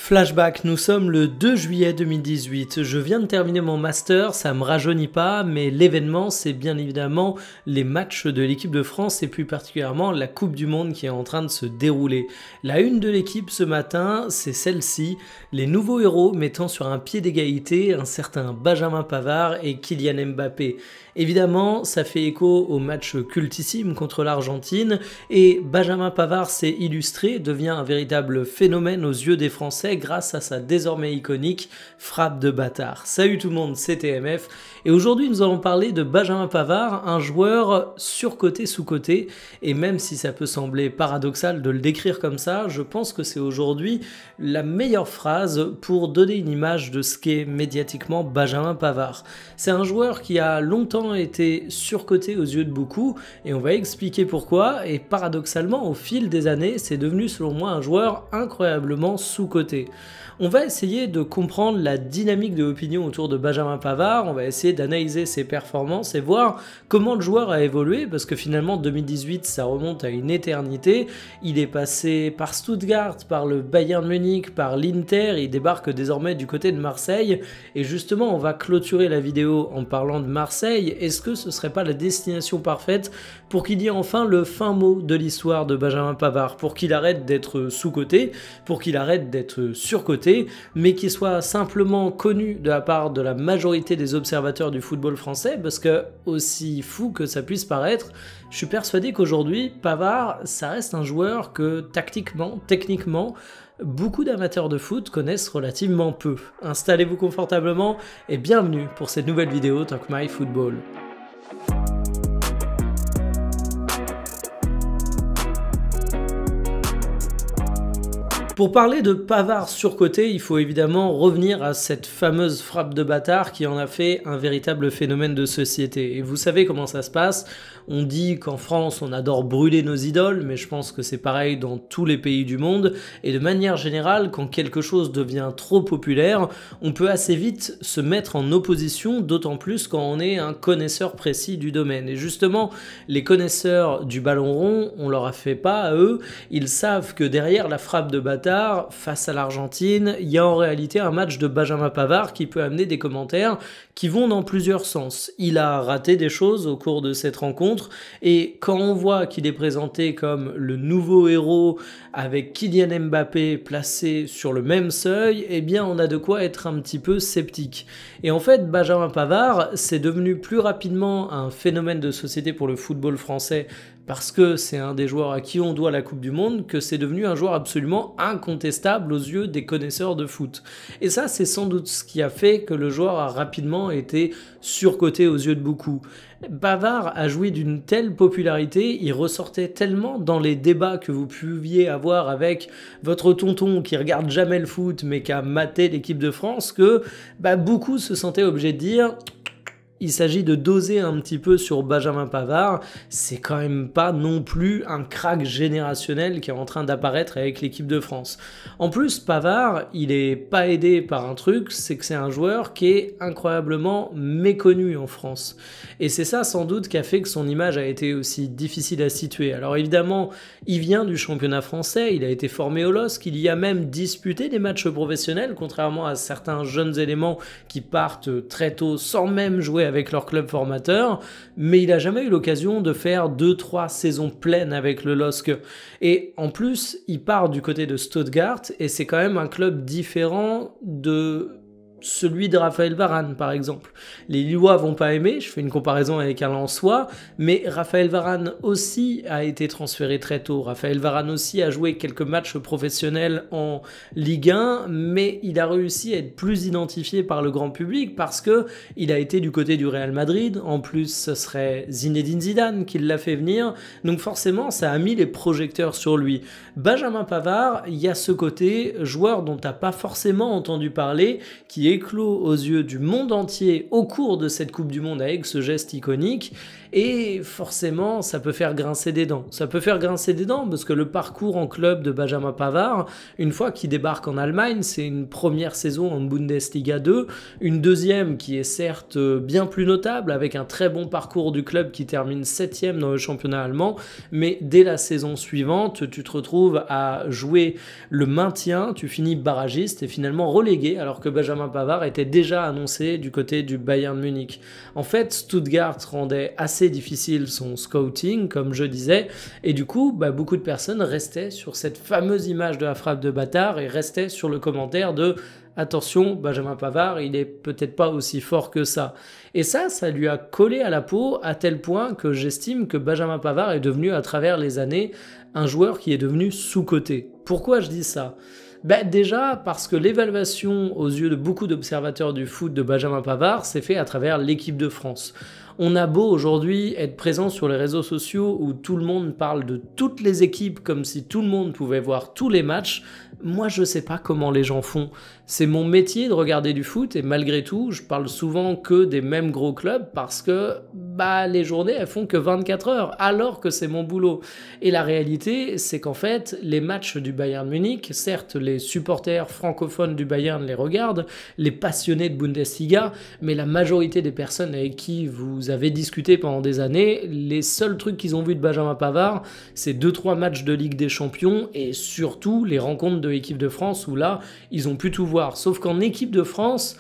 Flashback, nous sommes le 2 juillet 2018, je viens de terminer mon master, ça me rajeunit pas, mais l'événement c'est bien évidemment les matchs de l'équipe de France et plus particulièrement la Coupe du Monde qui est en train de se dérouler. La une de l'équipe ce matin, c'est celle-ci, les nouveaux héros mettant sur un pied d'égalité un certain Benjamin Pavard et Kylian Mbappé. Évidemment, ça fait écho au match cultissime contre l'Argentine et Benjamin Pavard s'est illustré, devient un véritable phénomène aux yeux des Français grâce à sa désormais iconique frappe de bâtard. Salut tout le monde, c'est TMF et aujourd'hui nous allons parler de Benjamin Pavard, un joueur surcoté sous-coté, et même si ça peut sembler paradoxal de le décrire comme ça, je pense que c'est aujourd'hui la meilleure phrase pour donner une image de ce qu'est médiatiquement Benjamin Pavard. C'est un joueur qui a longtemps été surcoté aux yeux de beaucoup et on va expliquer pourquoi, et paradoxalement au fil des années c'est devenu selon moi un joueur incroyablement sous-coté. On va essayer de comprendre la dynamique de l'opinion autour de Benjamin Pavard, on va essayer d'analyser ses performances et voir comment le joueur a évolué, parce que finalement 2018 ça remonte à une éternité. Il est passé par Stuttgart, par le Bayern Munich, par l'Inter, il débarque désormais du côté de Marseille et justement on va clôturer la vidéo en parlant de Marseille. Est-ce que ce serait pas la destination parfaite pour qu'il y ait enfin le fin mot de l'histoire de Benjamin Pavard, pour qu'il arrête d'être sous-coté, pour qu'il arrête d'être surcoté, mais qu'il soit simplement connu de la part de la majorité des observateurs du football français, parce que, aussi fou que ça puisse paraître, je suis persuadé qu'aujourd'hui, Pavard, ça reste un joueur que tactiquement, techniquement, beaucoup d'amateurs de foot connaissent relativement peu. Installez-vous confortablement et bienvenue pour cette nouvelle vidéo Talk My Football. Pour parler de Pavard surcoté, il faut évidemment revenir à cette fameuse frappe de bâtard qui en a fait un véritable phénomène de société. Et vous savez comment ça se passe, on dit qu'en France on adore brûler nos idoles, mais je pense que c'est pareil dans tous les pays du monde, et de manière générale, quand quelque chose devient trop populaire, on peut assez vite se mettre en opposition, d'autant plus quand on est un connaisseur précis du domaine. Et justement, les connaisseurs du ballon rond, on leur a fait pas à eux, ils savent que derrière la frappe de bâtard, face à l'Argentine, il y a en réalité un match de Benjamin Pavard qui peut amener des commentaires qui vont dans plusieurs sens. Il a raté des choses au cours de cette rencontre et quand on voit qu'il est présenté comme le nouveau héros avec Kylian Mbappé placé sur le même seuil, eh bien on a de quoi être un petit peu sceptique. Et en fait, Benjamin Pavard, c'est devenu plus rapidement un phénomène de société pour le football français parce que c'est un des joueurs à qui on doit la Coupe du Monde, que c'est devenu un joueur absolument incontestable aux yeux des connaisseurs de foot. Et ça, c'est sans doute ce qui a fait que le joueur a rapidement été surcoté aux yeux de beaucoup. Pavard a joui d'une telle popularité, il ressortait tellement dans les débats que vous pouviez avoir avec votre tonton qui regarde jamais le foot mais qui a maté l'équipe de France, que beaucoup se sentaient obligés de dire: il s'agit de doser un petit peu sur Benjamin Pavard, c'est quand même pas non plus un crack générationnel qui est en train d'apparaître avec l'équipe de France. En plus, Pavard, il est pas aidé par un truc, c'est que c'est un joueur qui est incroyablement méconnu en France. Et c'est ça sans doute qui a fait que son image a été aussi difficile à situer. Alors évidemment, il vient du championnat français, il a été formé au LOSC, il y a même disputé des matchs professionnels, contrairement à certains jeunes éléments qui partent très tôt sans même jouer avec leur club formateur, mais il n'a jamais eu l'occasion de faire 2-3 saisons pleines avec le LOSC. Et en plus, il part du côté de Stuttgart, et c'est quand même un club différent de celui de Raphaël Varane par exemple. Les Lillois vont pas aimer, je fais une comparaison avec un Lensois, mais Raphaël Varane aussi a été transféré très tôt. Raphaël Varane aussi a joué quelques matchs professionnels en Ligue 1, mais il a réussi à être plus identifié par le grand public parce que il a été du côté du Real Madrid. En plus, ce serait Zinedine Zidane qui l'a fait venir, donc forcément ça a mis les projecteurs sur lui. Benjamin Pavard, il y a ce côté joueur dont t'as pas forcément entendu parler, qui éclos aux yeux du monde entier au cours de cette Coupe du Monde avec ce geste iconique, Et forcément, ça peut faire grincer des dents. Ça peut faire grincer des dents parce que le parcours en club de Benjamin Pavard, une fois qu'il débarque en Allemagne, c'est une première saison en Bundesliga 2, une deuxième qui est certes bien plus notable, avec un très bon parcours du club qui termine 7e dans le championnat allemand, mais dès la saison suivante, tu te retrouves à jouer le maintien, tu finis barragiste et finalement relégué, alors que Benjamin Pavard était déjà annoncé du côté du Bayern Munich. En fait, Stuttgart rendait assez difficile son scouting, comme je disais, et du coup, beaucoup de personnes restaient sur cette fameuse image de la frappe de bâtard et restaient sur le commentaire de attention, Benjamin Pavard, il est peut-être pas aussi fort que ça. Et ça lui a collé à la peau à tel point que j'estime que Benjamin Pavard est devenu à travers les années un joueur qui est devenu sous-coté. Pourquoi je dis ça ? Déjà parce que l'évaluation aux yeux de beaucoup d'observateurs du foot de Benjamin Pavard s'est fait à travers l'équipe de France. On a beau aujourd'hui être présent sur les réseaux sociaux où tout le monde parle de toutes les équipes comme si tout le monde pouvait voir tous les matchs, moi je sais pas comment les gens font. C'est mon métier de regarder du foot et malgré tout, je parle souvent que des mêmes gros clubs parce que les journées elles font que 24 heures alors que c'est mon boulot. Et la réalité, c'est qu'en fait, les matchs du Bayern Munich, certes les supporters francophones du Bayern les regardent, les passionnés de Bundesliga, mais la majorité des personnes avec qui vous avez discuté pendant des années, les seuls trucs qu'ils ont vus de Benjamin Pavard, c'est 2-3 matchs de Ligue des Champions et surtout les rencontres de l'équipe de France où là, ils ont pu tout voir. Sauf qu'en équipe de France,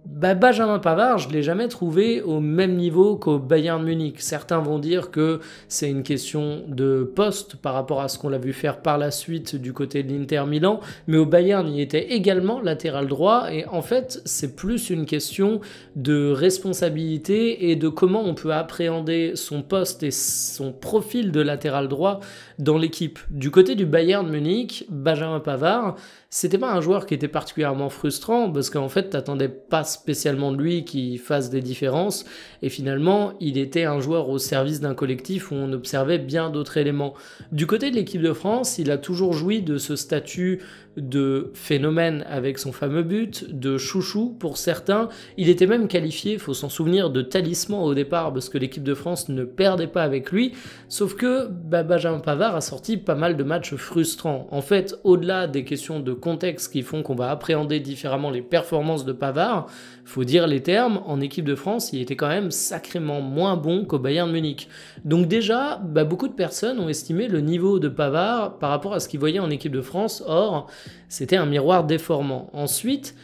Benjamin Pavard, je ne l'ai jamais trouvé au même niveau qu'au Bayern Munich. Certains vont dire que c'est une question de poste par rapport à ce qu'on l'a vu faire par la suite du côté de l'Inter Milan, mais au Bayern, il était également latéral droit et en fait, c'est plus une question de responsabilité et de comment on peut appréhender son poste et son profil de latéral droit dans l'équipe. Du côté du Bayern Munich, Benjamin Pavard, c'était pas un joueur qui était particulièrement frustrant parce qu'en fait, t'attendais pas spécialement de lui qu'il fasse des différences et finalement, il était un joueur au service d'un collectif où on observait bien d'autres éléments. Du côté de l'équipe de France, il a toujours joui de ce statut de phénomène avec son fameux but, de chouchou pour certains. Il était même qualifié, faut s'en souvenir, de talisman au départ parce que l'équipe de France ne perdait pas avec lui. Sauf que Benjamin Pavard a sorti pas mal de matchs frustrants. En fait, au-delà des questions de contexte qui font qu'on va appréhender différemment les performances de Pavard, faut dire les termes, en équipe de France, il était quand même sacrément moins bon qu'au Bayern Munich. Donc déjà, beaucoup de personnes ont estimé le niveau de Pavard par rapport à ce qu'ils voyaient en équipe de France. Or, c'était un miroir déformant. Ensuite,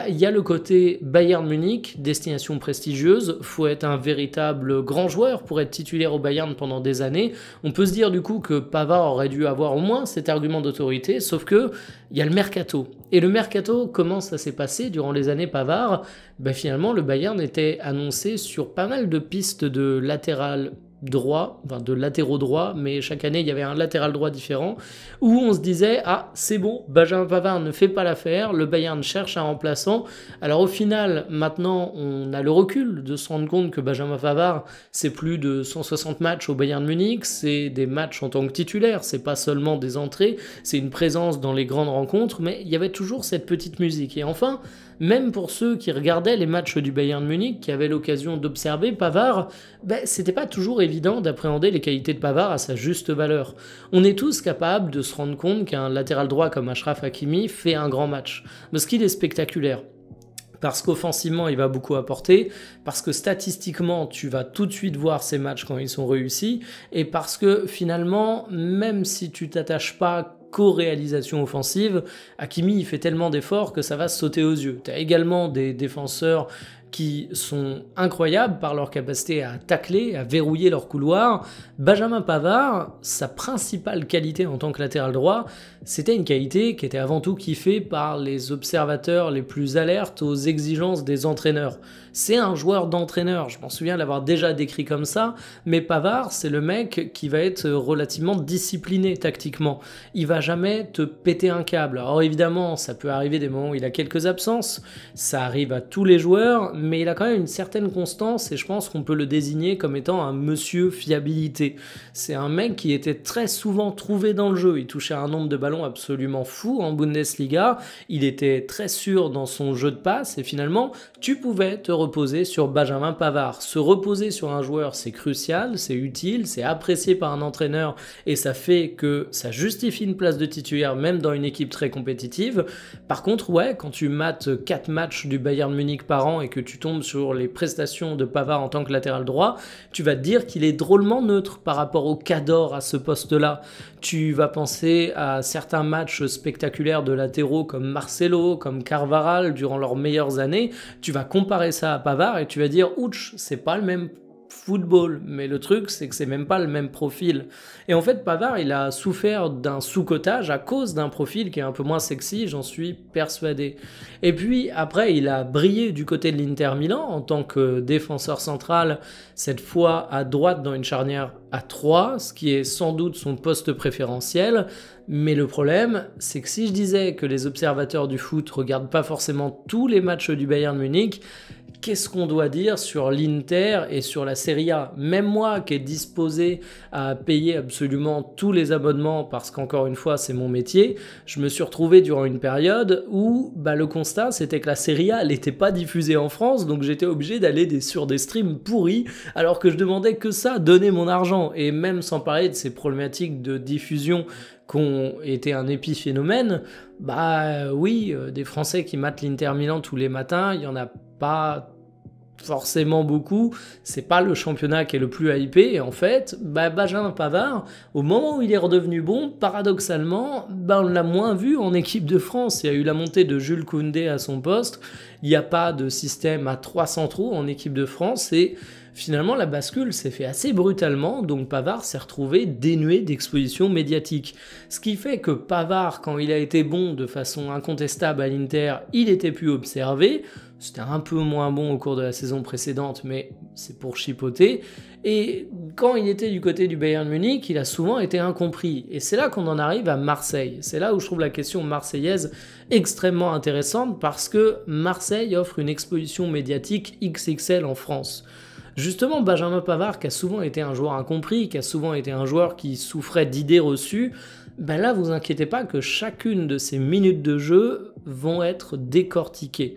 il y a le côté Bayern Munich, destination prestigieuse, faut être un véritable grand joueur pour être titulaire au Bayern pendant des années. On peut se dire du coup que Pavard aurait dû avoir au moins cet argument d'autorité, sauf que il y a le mercato. Et le mercato, comment ça s'est passé durant les années Pavard ? Finalement, le Bayern était annoncé sur pas mal de pistes de latéral droit, enfin de latéraux droits, mais chaque année il y avait un latéral droit différent, où on se disait c'est bon, Benjamin Pavard ne fait pas l'affaire, le Bayern cherche un remplaçant. Alors au final, maintenant on a le recul de se rendre compte que Benjamin Pavard c'est plus de 160 matchs au Bayern Munich, c'est des matchs en tant que titulaire, c'est pas seulement des entrées, c'est une présence dans les grandes rencontres, mais il y avait toujours cette petite musique. Et enfin, même pour ceux qui regardaient les matchs du Bayern Munich, qui avaient l'occasion d'observer Pavard, c'était pas toujours évident d'appréhender les qualités de Pavard à sa juste valeur. On est tous capables de se rendre compte qu'un latéral droit comme Achraf Hakimi fait un grand match, parce qu'il est spectaculaire. Parce qu'offensivement, il va beaucoup apporter, parce que statistiquement, tu vas tout de suite voir ces matchs quand ils sont réussis, et parce que finalement, même si tu t'attaches pas co-réalisation offensive, Hakimi il fait tellement d'efforts que ça va sauter aux yeux. Tu as également des défenseurs qui sont incroyables par leur capacité à tacler, à verrouiller leur couloir. Benjamin Pavard, sa principale qualité en tant que latéral droit, c'était une qualité qui était avant tout kiffée par les observateurs les plus alertes aux exigences des entraîneurs. C'est un joueur d'entraîneur, je m'en souviens l'avoir déjà décrit comme ça, mais Pavard, c'est le mec qui va être relativement discipliné tactiquement. Il va jamais te péter un câble. Alors évidemment, ça peut arriver des moments où il a quelques absences, ça arrive à tous les joueurs, mais il a quand même une certaine constance et je pense qu'on peut le désigner comme étant un monsieur fiabilité. C'est un mec qui était très souvent trouvé dans le jeu, il touchait un nombre de ballons absolument fou en Bundesliga, il était très sûr dans son jeu de passe et finalement, tu pouvais te reposer sur Benjamin Pavard. Se reposer sur un joueur, c'est crucial, c'est utile, c'est apprécié par un entraîneur et ça fait que ça justifie une place de titulaire même dans une équipe très compétitive. Par contre, ouais, quand tu mates 4 matchs du Bayern Munich par an et que tu tombes sur les prestations de Pavard en tant que latéral droit, tu vas te dire qu'il est drôlement neutre par rapport au cador à ce poste-là. Tu vas penser à certains matchs spectaculaires de latéraux comme Marcelo, comme Carvajal durant leurs meilleures années. Tu vas comparer ça à Pavard et tu vas dire ouch, c'est pas le même football, mais le truc c'est que c'est même pas le même profil. Et en fait Pavard il a souffert d'un sous-cotage à cause d'un profil qui est un peu moins sexy, j'en suis persuadé. Et puis après il a brillé du côté de l'Inter Milan en tant que défenseur central, cette fois à droite dans une charnière à 3, ce qui est sans doute son poste préférentiel. Mais le problème, c'est que si je disais que les observateurs du foot regardent pas forcément tous les matchs du Bayern Munich, qu'est-ce qu'on doit dire sur l'Inter et sur la Serie A? Même moi qui est disposé à payer absolument tous les abonnements parce qu'encore une fois c'est mon métier, je me suis retrouvé durant une période où le constat c'était que la Serie A elle n'était pas diffusée en France, donc j'étais obligé d'aller sur des streams pourris alors que je demandais que ça, donner mon argent. Et même sans parler de ces problématiques de diffusion qui ont été un épiphénomène, oui, des Français qui matent l'Inter Milan tous les matins, il n'y en a pas forcément beaucoup, c'est pas le championnat qui est le plus hypé, et en fait, Benjamin Pavard, au moment où il est redevenu bon, paradoxalement, on l'a moins vu en équipe de France. Il y a eu la montée de Jules Koundé à son poste, il n'y a pas de système à 3 centraux en équipe de France, et finalement la bascule s'est fait assez brutalement, donc Pavard s'est retrouvé dénué d'exposition médiatique. Ce qui fait que Pavard, quand il a été bon de façon incontestable à l'Inter, il était plus observé. C'était un peu moins bon au cours de la saison précédente, mais c'est pour chipoter. Et quand il était du côté du Bayern Munich, il a souvent été incompris. Et c'est là qu'on en arrive à Marseille. C'est là où je trouve la question marseillaise extrêmement intéressante parce que Marseille offre une exposition médiatique XXL en France. Justement, Benjamin Pavard, qui a souvent été un joueur incompris, qui a souvent été un joueur qui souffrait d'idées reçues, là, vous inquiétez pas que chacune de ces minutes de jeu vont être décortiquées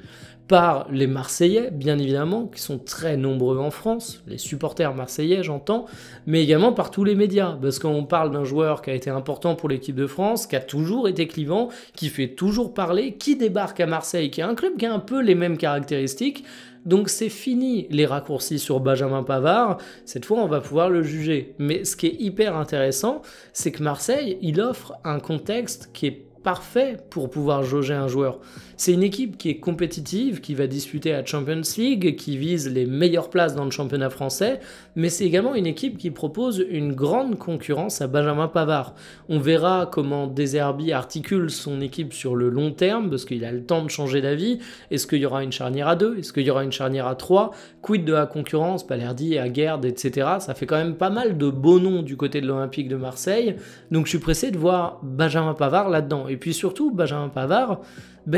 par les Marseillais, bien évidemment, qui sont très nombreux en France, les supporters marseillais, j'entends, mais également par tous les médias, parce qu'on parle d'un joueur qui a été important pour l'équipe de France, qui a toujours été clivant, qui fait toujours parler, qui débarque à Marseille, qui est un club qui a un peu les mêmes caractéristiques. Donc c'est fini les raccourcis sur Benjamin Pavard, cette fois on va pouvoir le juger. Mais ce qui est hyper intéressant, c'est que Marseille, il offre un contexte qui est parfait pour pouvoir jauger un joueur. C'est une équipe qui est compétitive, qui va disputer la Champions League, qui vise les meilleures places dans le championnat français, mais c'est également une équipe qui propose une grande concurrence à Benjamin Pavard. On verra comment De Zerbi articule son équipe sur le long terme, parce qu'il a le temps de changer d'avis. Est-ce qu'il y aura une charnière à 2? Est-ce qu'il y aura une charnière à 3? Quid de la concurrence? Balerdi, Aguerd, etc. Ça fait quand même pas mal de beaux noms du côté de l'Olympique de Marseille, donc je suis pressé de voir Benjamin Pavard là-dedans. Et puis surtout, Benjamin Pavard,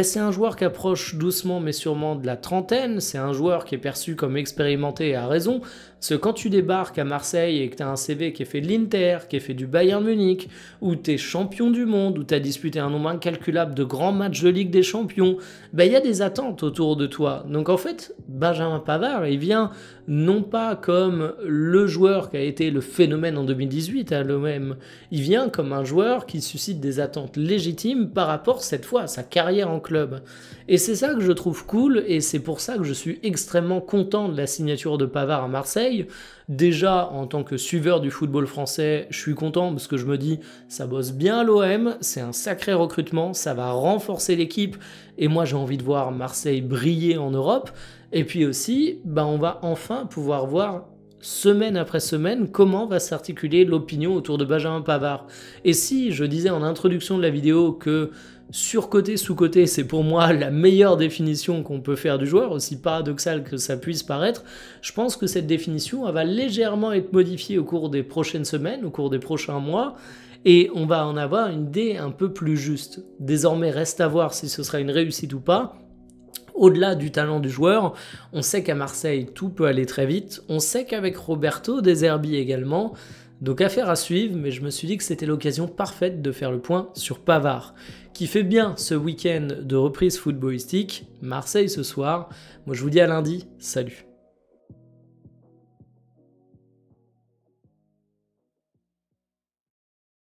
c'est un joueur qui approche doucement mais sûrement de la trentaine, c'est un joueur qui est perçu comme expérimenté et à raison, parce que quand tu débarques à Marseille et que tu as un CV qui est fait de l'Inter, qui est fait du Bayern Munich, où tu es champion du monde, où tu as disputé un nombre incalculable de grands matchs de Ligue des Champions, il y a des attentes autour de toi. Donc en fait, Benjamin Pavard, il vient non pas comme le joueur qui a été le phénomène en 2018 à l'OM, il vient comme un joueur qui suscite des attentes légitimes par rapport cette fois à sa carrière en club. Et c'est ça que je trouve cool, et c'est pour ça que je suis extrêmement content de la signature de Pavard à Marseille. Déjà, en tant que suiveur du football français, je suis content parce que je me dis, ça bosse bien à l'OM, c'est un sacré recrutement, ça va renforcer l'équipe, et moi j'ai envie de voir Marseille briller en Europe. Et puis aussi, on va enfin pouvoir voir semaine après semaine comment va s'articuler l'opinion autour de Benjamin Pavard. Et si je disais en introduction de la vidéo que surcoté, sous-coté, c'est pour moi la meilleure définition qu'on peut faire du joueur, aussi paradoxal que ça puisse paraître, je pense que cette définition elle va légèrement être modifiée au cours des prochaines semaines, au cours des prochains mois, et on va en avoir une idée un peu plus juste. Désormais, reste à voir si ce sera une réussite ou pas. Au-delà du talent du joueur, on sait qu'à Marseille, tout peut aller très vite. On sait qu'avec Roberto De Zerbi également, Donc affaire à suivre, mais je me suis dit que c'était l'occasion parfaite de faire le point sur Pavard, qui fait bien ce week-end de reprise footballistique, Marseille ce soir. Moi je vous dis à lundi, salut.